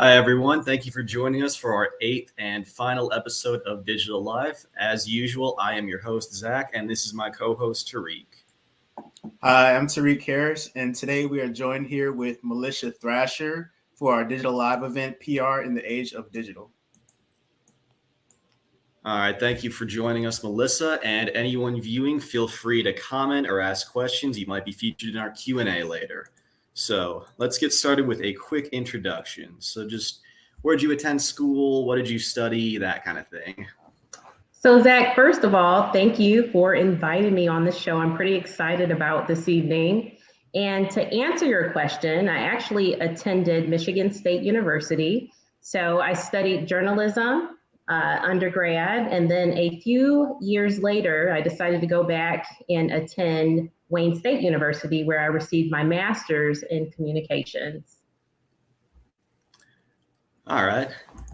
Hi, everyone. Thank you for joining us for our eighth and final episode of Digital Live. As usual, I am your host, Zach, and this is my co-host, Tariq. Hi, I'm Tariq Harris, and today we are joined here with Militia Thrasher for our Digital Live event, PR in the Age of Digital. All right, thank you for joining us, Melissa, and anyone viewing, feel free to comment or ask questions. You might be featured in our Q&A later. So let's get started with a quick introduction. So just where'd you attend school? What did you study? That kind of thing. So Zach, first of all, thank you for inviting me on the show. I'm pretty excited about this evening. And to answer your question, I actually attended Michigan State University. So I studied journalism undergrad, and then a few years later, I decided to go back and attend Wayne State University, where I received my master's in communications. All right,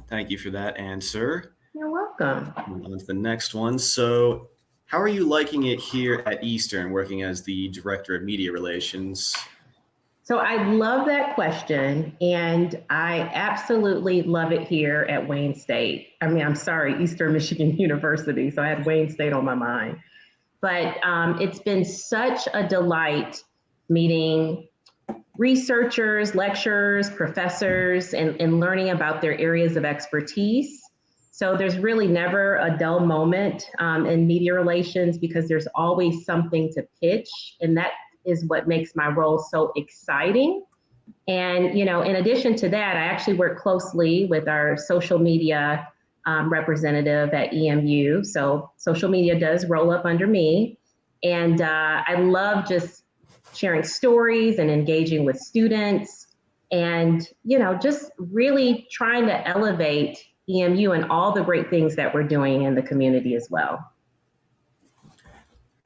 thank you for that answer. You're welcome. Move on to the next one. So how are you liking it here at Eastern, working as the Director of Media Relations? So I love that question, and I absolutely love it here at Wayne State. Eastern Michigan University, so I had Wayne State on my mind. But it's been such a delight meeting researchers, lecturers, professors, and learning about their areas of expertise. So there's really never a dull moment in media relations because there's always something to pitch, and that is what makes my role so exciting. And, in addition to that, I actually work closely with our social media representative at EMU. So social media does roll up under me. And I love just sharing stories and engaging with students and, just really trying to elevate EMU and all the great things that we're doing in the community as well.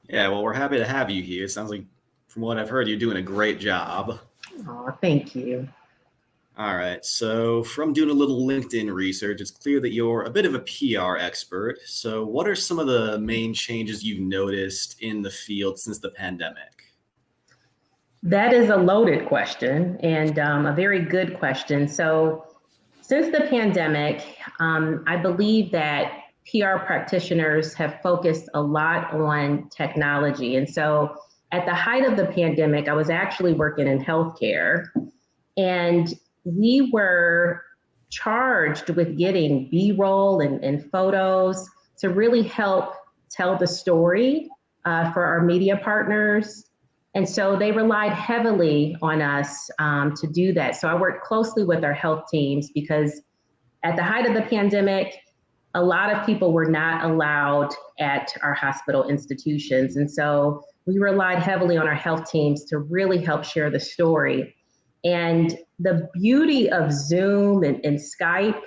Yeah, well, we're happy to have you here. It sounds like, from what I've heard, you're doing a great job. Oh, thank you. All right. So from doing a little LinkedIn research, it's clear that you're a bit of a PR expert. So what are some of the main changes you've noticed in the field since the pandemic? That is a loaded question and a very good question. So since the pandemic, I believe that PR practitioners have focused a lot on technology. And so at the height of the pandemic, I was actually working in healthcare, and we were charged with getting B-roll and photos to really help tell the story for our media partners. And so they relied heavily on us to do that. So I worked closely with our health teams because at the height of the pandemic, a lot of people were not allowed at our hospital institutions. And so we relied heavily on our health teams to really help share the story. And the beauty of Zoom and Skype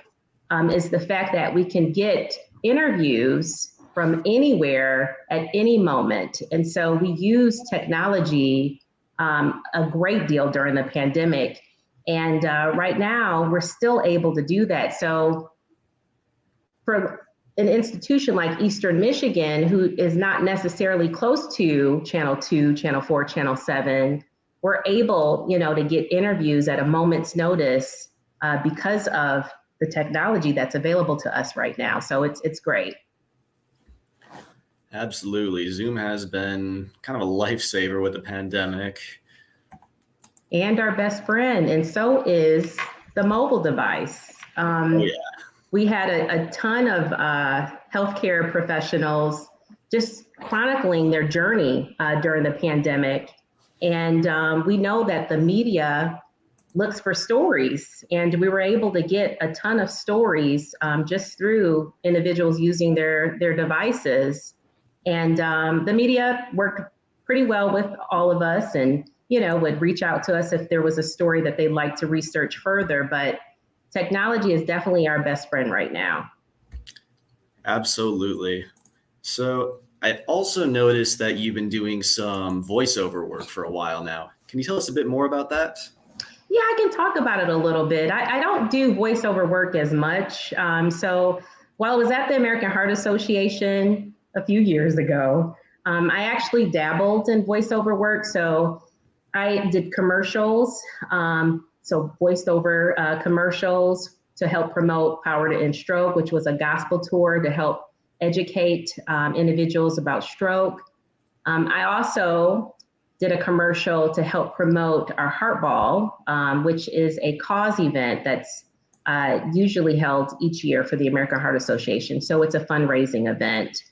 is the fact that we can get interviews from anywhere at any moment. And so we use technology a great deal during the pandemic. And right now, we're still able to do that. So for an institution like Eastern Michigan, who is not necessarily close to Channel 2, Channel 4, Channel 7, we're able, to get interviews at a moment's notice because of the technology that's available to us right now. So it's great. Absolutely. Zoom has been kind of a lifesaver with the pandemic. And our best friend, and so is the mobile device. We had a ton of healthcare professionals just chronicling their journey during the pandemic. And we know that the media looks for stories, and we were able to get a ton of stories just through individuals using their devices. And the media worked pretty well with all of us and, would reach out to us if there was a story that they'd like to research further. But technology is definitely our best friend right now. Absolutely. So I also noticed that you've been doing some voiceover work for a while now. Can you tell us a bit more about that? Yeah, I can talk about it a little bit. I don't do voiceover work as much. So while I was at the American Heart Association a few years ago, I actually dabbled in voiceover work. So I did commercials so voiced over commercials to help promote Power to End Stroke, which was a gospel tour to help educate individuals about stroke. I also did a commercial to help promote our Heart Ball, which is a cause event that's usually held each year for the American Heart Association. So it's a fundraising event.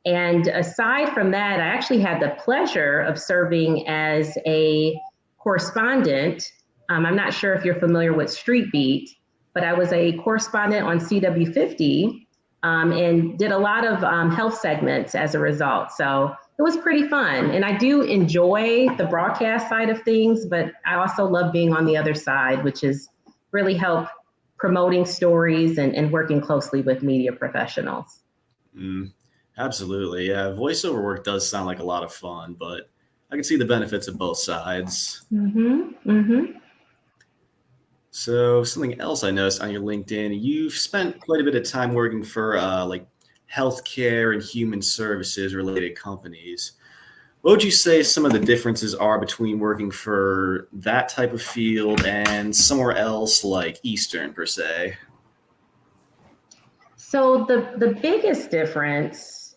And aside from that, I actually had the pleasure of serving as a correspondent. I'm not sure if you're familiar with Street Beat, but I was a correspondent on CW50 and did a lot of health segments as a result. So it was pretty fun. And I do enjoy the broadcast side of things, but I also love being on the other side, which is really help promoting stories and working closely with media professionals. Absolutely. Yeah. Voiceover work does sound like a lot of fun, but I can see the benefits of both sides. So something else I noticed on your LinkedIn, you've spent quite a bit of time working for like healthcare and human services related companies. What would you say some of the differences are between working for that type of field and somewhere else like Eastern per se? So the biggest difference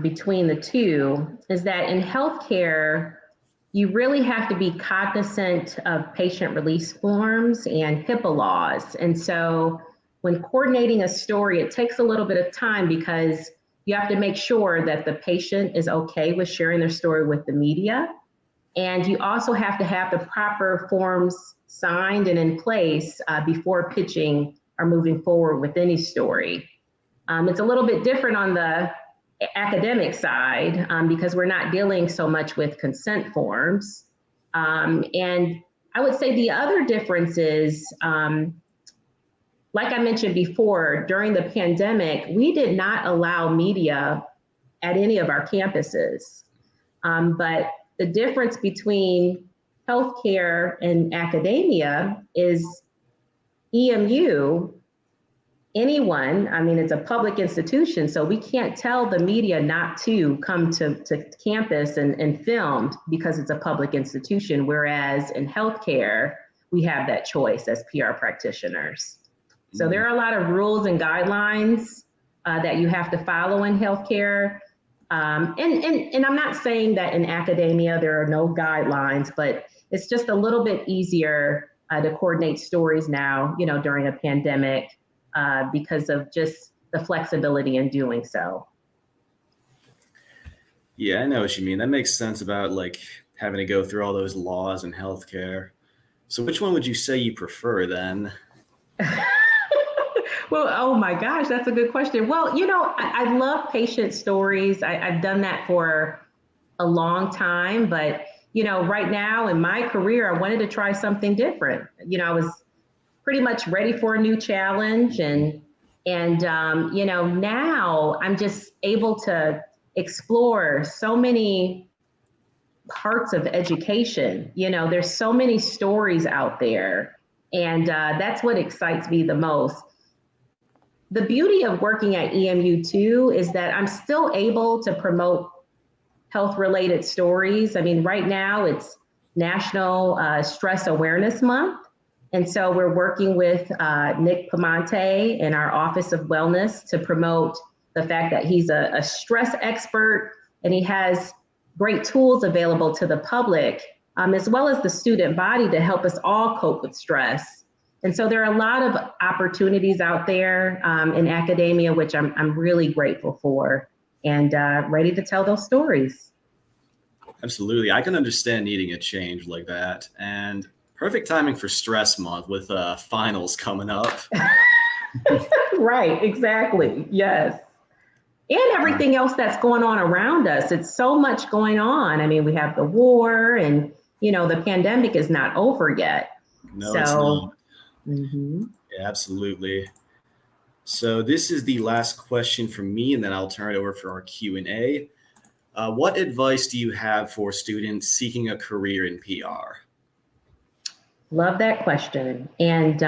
between the two is that in healthcare, you really have to be cognizant of patient release forms and HIPAA laws. And so when coordinating a story, it takes a little bit of time because you have to make sure that the patient is okay with sharing their story with the media. And you also have to have the proper forms signed and in place before pitching or moving forward with any story. It's a little bit different on the academic side because we're not dealing so much with consent forms. And I would say the other difference is, like I mentioned before, during the pandemic, we did not allow media at any of our campuses. But the difference between healthcare and academia is EMU, anyone, I mean, it's a public institution, so we can't tell the media not to come to campus and film because it's a public institution, whereas in healthcare, we have that choice as PR practitioners. So there are a lot of rules and guidelines that you have to follow in healthcare. And I'm not saying that in academia there are no guidelines, but it's just a little bit easier to coordinate stories now, you know, during a pandemic because of just the flexibility in doing so. Yeah, I know what you mean. That makes sense about like having to go through all those laws in healthcare. So which one would you say you prefer then? Well, oh my gosh, that's a good question. Well, you know, I love patient stories. I've done that for a long time, but you know, right now in my career, I wanted to try something different. You know, I was pretty much ready for a new challenge, and you know, now I'm just able to explore so many parts of education. You know, there's so many stories out there, and that's what excites me the most. The beauty of working at EMU too is that I'm still able to promote health-related stories. I mean, right now it's National Stress Awareness Month. And so we're working with Nick Pamonte in our Office of Wellness to promote the fact that he's a stress expert and he has great tools available to the public, as well as the student body to help us all cope with stress. And so there are a lot of opportunities out there in academia, which I'm really grateful for and ready to tell those stories. Absolutely. I can understand needing a change like that. And perfect timing for stress month with finals coming up. Right, exactly. Yes. And everything else that's going on around us. It's so much going on. I mean, we have the war and, you know, the pandemic is not over yet. No, it's not. Mm-hmm. Yeah, absolutely. So this is the last question from me, and then I'll turn it over for our Q&A. What advice do you have for students seeking a career in PR? Love that question. And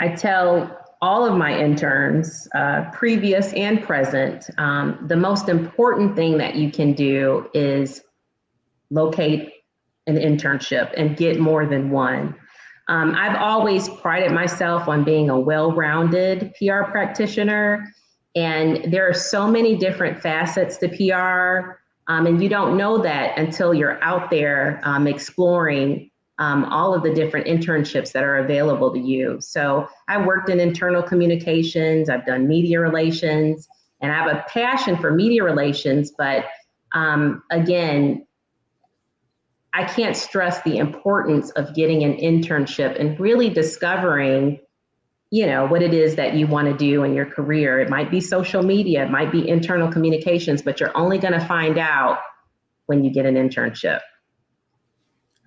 I tell all of my interns, previous and present, the most important thing that you can do is locate an internship and get more than one. I've always prided myself on being a well-rounded PR practitioner, and there are so many different facets to PR, and you don't know that until you're out there exploring all of the different internships that are available to you. So I worked in internal communications, I've done media relations, and I have a passion for media relations, but again, I can't stress the importance of getting an internship and really discovering, what it is that you want to do in your career. It might be social media, it might be internal communications, but you're only going to find out when you get an internship.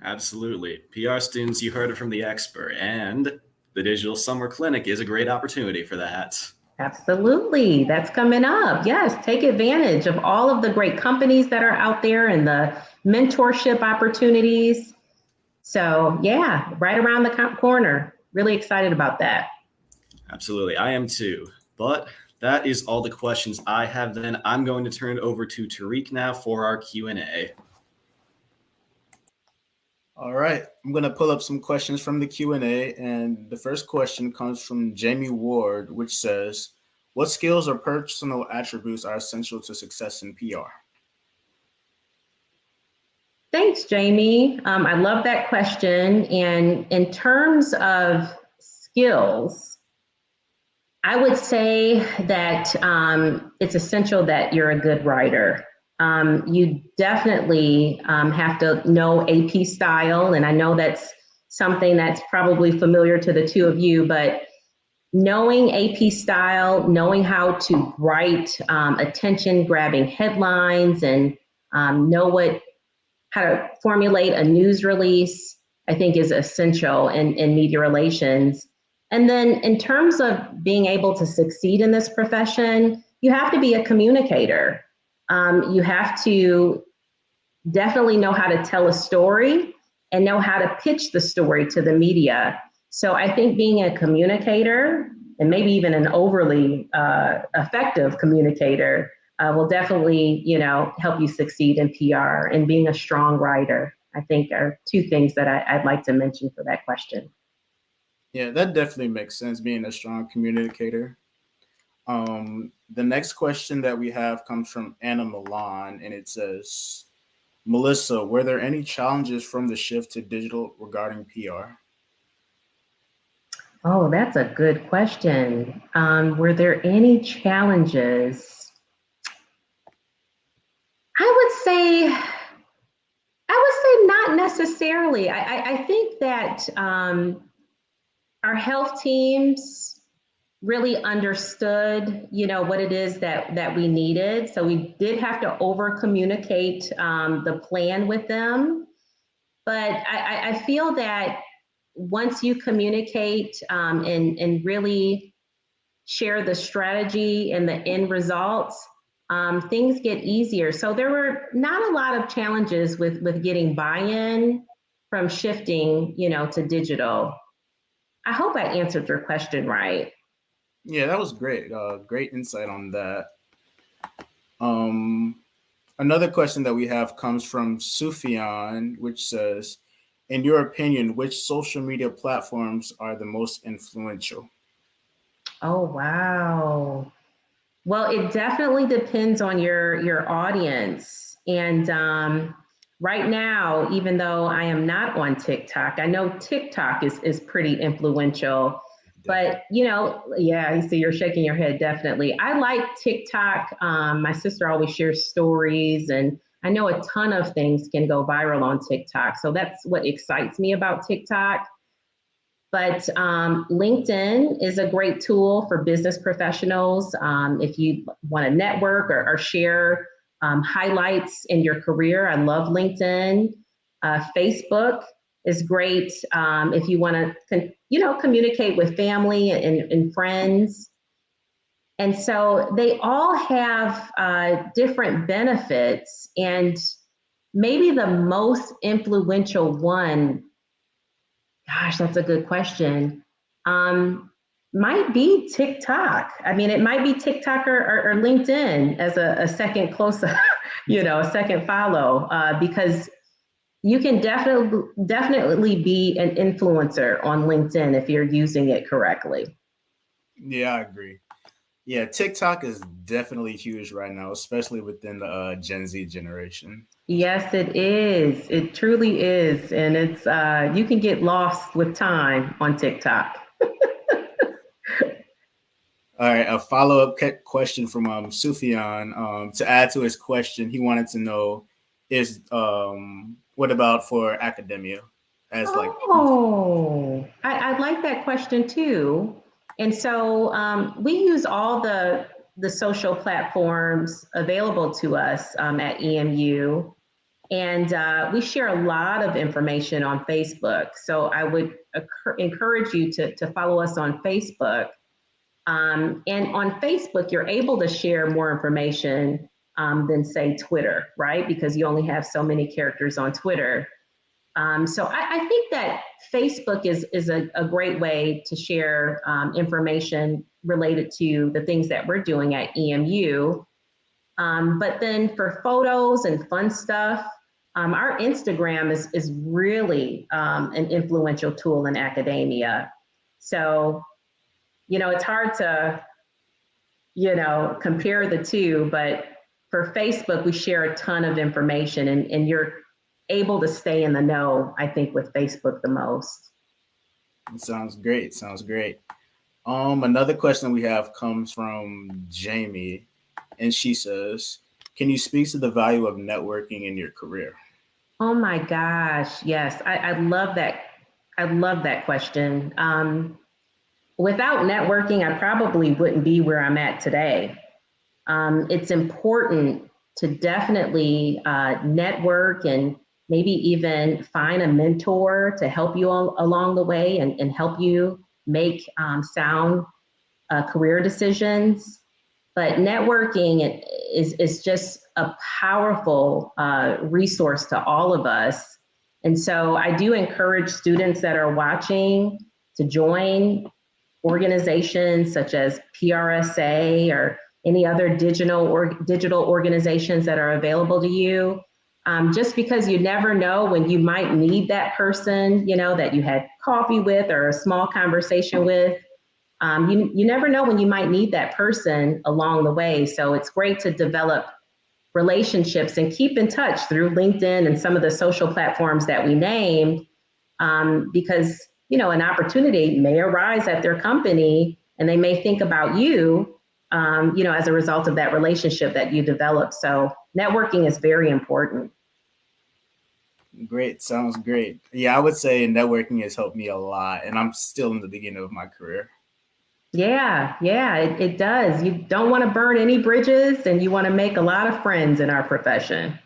Absolutely. PR students, you heard it from the expert, and the Digital Summer Clinic is a great opportunity for that. Absolutely. That's coming up. Yes, take advantage of all of the great companies that are out there and the mentorship opportunities. So yeah, right around the corner. Really excited about that. Absolutely. I am too. But that is all the questions I have then. I'm going to turn it over to Tariq now for our Q&A. All right, I'm going to pull up some questions from the Q&A, and the first question comes from Jamie Ward, which says, what skills or personal attributes are essential to success in PR? Thanks, Jamie. I love that question. And in terms of skills, I would say that it's essential that you're a good writer. You definitely have to know AP style, and I know that's something that's probably familiar to the two of you, but knowing AP style, knowing how to write attention-grabbing headlines and how to formulate a news release, I think is essential in media relations. And then in terms of being able to succeed in this profession, you have to be a communicator. You have to definitely know how to tell a story and know how to pitch the story to the media. So I think being a communicator, and maybe even an overly effective communicator, will definitely, help you succeed in PR. And being a strong writer, I think, are two things that I'd like to mention for that question. Yeah, that definitely makes sense, being a strong communicator. The next question that we have comes from Anna Milan, and it says, Melissa, were there any challenges from the shift to digital regarding PR? Oh, that's a good question. Were there any challenges? I would say not necessarily. I think that our health teams really understood, what it is that we needed. So we did have to over communicate the plan with them. But I feel that once you communicate and really share the strategy and the end results, things get easier. So there were not a lot of challenges with getting buy-in from shifting, to digital. I hope I answered your question right. Yeah, that was great. Great insight on that. Another question that we have comes from Sufyan, which says, in your opinion, which social media platforms are the most influential? Oh, wow. Well, it definitely depends on your audience. And right now, even though I am not on TikTok, I know TikTok is pretty influential. But, yeah, you see, you're shaking your head, definitely. I like TikTok. My sister always shares stories, and I know a ton of things can go viral on TikTok. So that's what excites me about TikTok. But LinkedIn is a great tool for business professionals. If you want to network or share highlights in your career, I love LinkedIn. Facebook is great if you want to, communicate with family and friends. And so they all have different benefits, and maybe the most influential one, gosh, that's a good question, might be TikTok. I mean, it might be TikTok or LinkedIn as a second close, a second follow, because You can definitely be an influencer on LinkedIn if you're using it correctly. Yeah, I agree. Yeah, TikTok is definitely huge right now, especially within the Gen Z generation. Yes, it is. It truly is. And it's you can get lost with time on TikTok. All right, a follow-up question from Sufyan. To add to his question, he wanted to know is what about for academia as like Oh, I like that question too. And so we use all the social platforms available to us at EMU. And we share a lot of information on Facebook. So I would encourage you to follow us on Facebook. And on Facebook, you're able to share more information than, say, Twitter, right? Because you only have so many characters on Twitter. So I think that Facebook is a great way to share information related to the things that we're doing at EMU. But then for photos and fun stuff, our Instagram is really an influential tool in academia. So, it's hard to, compare the two, but for Facebook, we share a ton of information and you're able to stay in the know, I think, with Facebook the most. sounds great. Sounds great. Another question we have comes from Jamie, and she says, "Can you speak to the value of networking in your career?" Oh my gosh, yes, I love that. I love that question. Without networking, I probably wouldn't be where I'm at today. It's important to definitely network and maybe even find a mentor to help you all along the way and help you make sound career decisions. But networking is just a powerful resource to all of us. And so I do encourage students that are watching to join organizations such as PRSA or any other digital organizations that are available to you. Just because you never know when you might need that person, that you had coffee with or a small conversation with. You never know when you might need that person along the way. So it's great to develop relationships and keep in touch through LinkedIn and some of the social platforms that we named, because an opportunity may arise at their company and they may think about you, as a result of that relationship that you develop. So networking is very important. Great, sounds great. Yeah, I would say networking has helped me a lot, and I'm still in the beginning of my career. Yeah, it does. You don't want to burn any bridges and you want to make a lot of friends in our profession.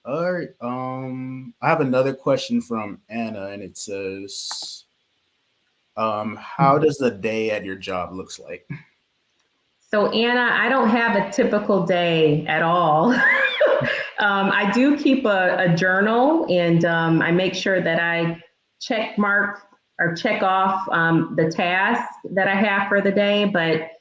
All right. I have another question from Anna, and it says, how does the day at your job looks like? So Anna, I don't have a typical day at all. I do keep a journal and I make sure that I check mark or check off the tasks that I have for the day. But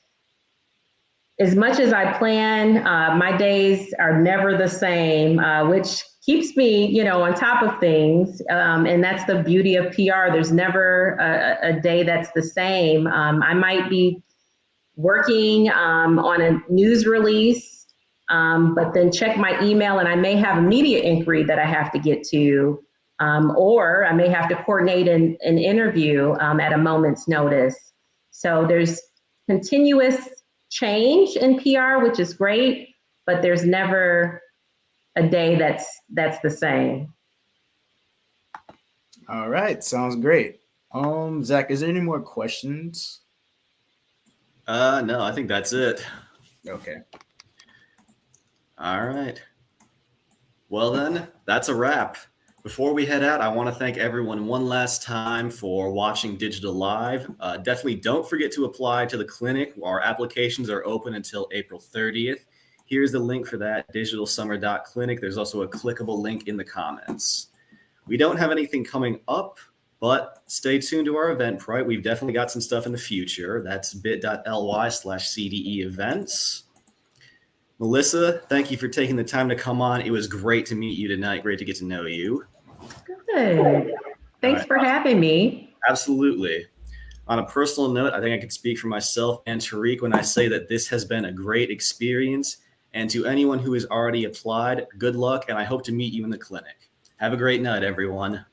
as much as I plan, my days are never the same, which keeps me, on top of things. And that's the beauty of PR. There's never a day that's the same. I might be working on a news release, but then check my email and I may have a media inquiry that I have to get to, or I may have to coordinate an interview at a moment's notice. So there's continuous change in PR, which is great, but there's never a day that's the same. All right, sounds great. Zach, is there any more questions? No, I think that's it. Okay. All right. Well, then, that's a wrap. Before we head out, I want to thank everyone one last time for watching Digital Live. Definitely don't forget to apply to the clinic. Our applications are open until April 30th. Here's the link for that, digitalsummer.clinic. There's also a clickable link in the comments. We don't have anything coming up, but stay tuned to our Eventbrite. We've definitely got some stuff in the future. That's bit.ly/CDE events. Melissa, thank you for taking the time to come on. It was great to meet you tonight. Great to get to know you. Good. Thanks for having me. Absolutely. On a personal note, I think I could speak for myself and Tariq when I say that this has been a great experience. And to anyone who has already applied, good luck, and I hope to meet you in the clinic. Have a great night, everyone.